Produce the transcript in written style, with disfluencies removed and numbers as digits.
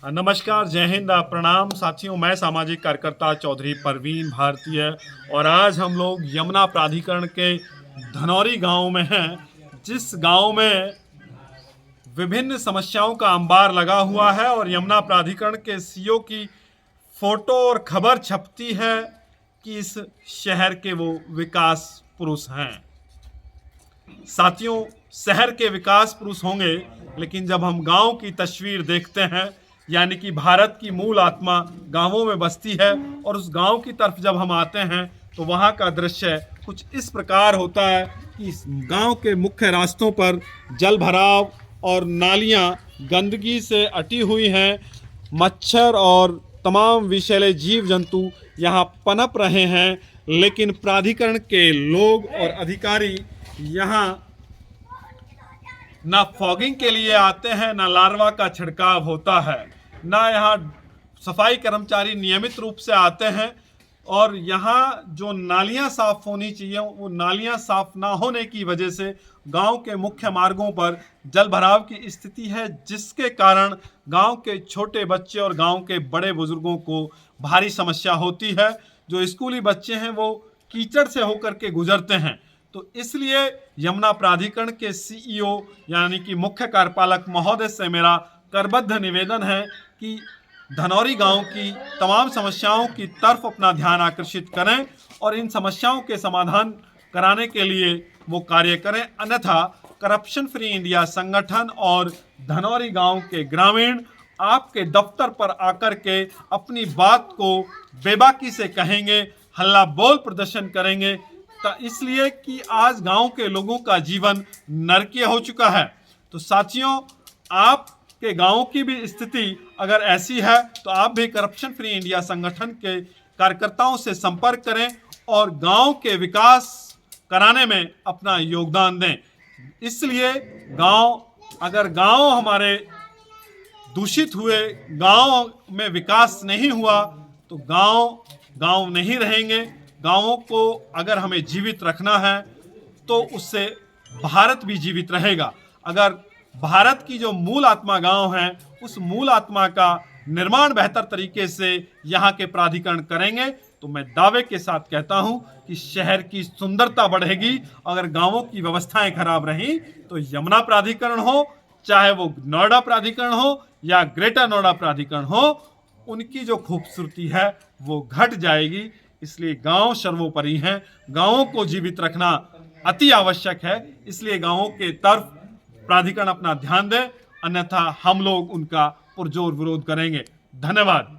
नमस्कार, जय हिंद, प्रणाम साथियों। मैं सामाजिक कार्यकर्ता चौधरी परवीन भारतीय और आज हम लोग यमुना प्राधिकरण के धनौरी गांव में हैं, जिस गांव में विभिन्न समस्याओं का अंबार लगा हुआ है और यमुना प्राधिकरण के सीईओ की फोटो और खबर छपती है कि इस शहर के वो विकास पुरुष हैं। साथियों, शहर के विकास पुरुष होंगे, लेकिन जब हम गांव की तस्वीर देखते हैं, यानी कि भारत की मूल आत्मा गांवों में बसती है, और उस गांव की तरफ जब हम आते हैं तो वहां का दृश्य कुछ इस प्रकार होता है कि इस गांव के मुख्य रास्तों पर जल भराव और नालियां गंदगी से अटी हुई हैं। मच्छर और तमाम विषैले जीव जंतु यहाँ पनप रहे हैं, लेकिन प्राधिकरण के लोग और अधिकारी यहाँ ना फॉगिंग के लिए आते हैं, ना लार्वा का छिड़काव होता है, ना यहाँ सफाई कर्मचारी नियमित रूप से आते हैं। और यहाँ जो नालियाँ साफ होनी चाहिए, वो नालियाँ साफ ना होने की वजह से गांव के मुख्य मार्गों पर जल भराव की स्थिति है, जिसके कारण गांव के छोटे बच्चे और गांव के बड़े बुजुर्गों को भारी समस्या होती है। जो स्कूली बच्चे हैं वो कीचड़ से होकर के गुजरते हैं। तो इसलिए यमुना प्राधिकरण के सीईओ यानी कि मुख्य कार्यपालक महोदय से मेरा करबद्ध निवेदन है कि धनौरी गांव की तमाम समस्याओं की तरफ अपना ध्यान आकर्षित करें और इन समस्याओं के समाधान कराने के लिए वो कार्य करें। अन्यथा करप्शन फ्री इंडिया संगठन और धनौरी गांव के ग्रामीण आपके दफ्तर पर आकर के अपनी बात को बेबाकी से कहेंगे, हल्ला बोल प्रदर्शन करेंगे, इसलिए कि आज गांव के लोगों का जीवन नरकीय हो चुका है। तो साथियों, आपके गांव की भी स्थिति अगर ऐसी है तो आप भी करप्शन फ्री इंडिया संगठन के कार्यकर्ताओं से संपर्क करें और गांव के विकास कराने में अपना योगदान दें। इसलिए अगर गांव हमारे दूषित हुए, गांव में विकास नहीं हुआ, तो गांव नहीं रहेंगे। गांवों को अगर हमें जीवित रखना है तो उससे भारत भी जीवित रहेगा। अगर भारत की जो मूल आत्मा गांव है, उस मूल आत्मा का निर्माण बेहतर तरीके से यहाँ के प्राधिकरण करेंगे तो मैं दावे के साथ कहता हूँ कि शहर की सुंदरता बढ़ेगी। अगर गांवों की व्यवस्थाएं खराब रहीं तो यमुना प्राधिकरण हो, चाहे वो नोएडा प्राधिकरण हो या ग्रेटर नोएडा प्राधिकरण हो, उनकी जो खूबसूरती है वो घट जाएगी। इसलिए गांव सर्वोपरि हैं, गांवों को जीवित रखना अति आवश्यक है। इसलिए गांवों के तरफ प्राधिकरण अपना ध्यान दें, अन्यथा हम लोग उनका पुरजोर विरोध करेंगे। धन्यवाद।